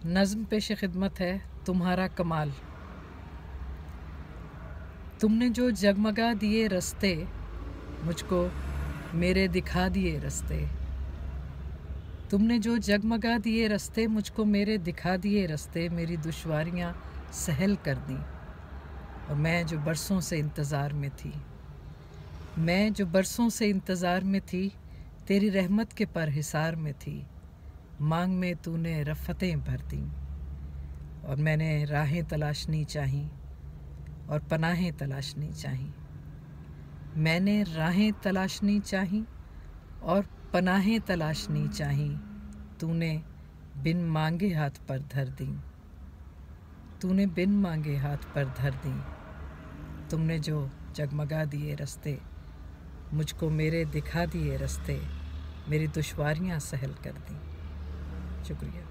नज़्म पेश खिदमत है तुम्हारा कमाल। तुमने जो जगमगा दिए रस्ते मुझको मेरे दिखा दिए रस्ते। तुमने जो जगमगा दिए रस्ते मुझको मेरे दिखा दिए रस्ते। मेरी दुश्वारियाँ सहल कर दी और मैं जो बरसों से इंतज़ार में थी, मैं जो बरसों से इंतज़ार में थी, तेरी रहमत के परहिसार में थी। मांग में तूने रफ़तें भर दी और मैंने राहें तलाशनी चाहीं और पनाहें तलाशनी चाहीं। मैंने राहें तलाशनी चाहीं और पनाहें तलाशनी चाहीं। तूने बिन मांगे हाथ पर धर दी, तूने बिन मांगे हाथ पर धर दी। तुमने जो जगमगा दिए रस्ते मुझको मेरे दिखा दिए रस्ते। मेरी दुश्वारियाँ सहल कर दी। शुक्रिया।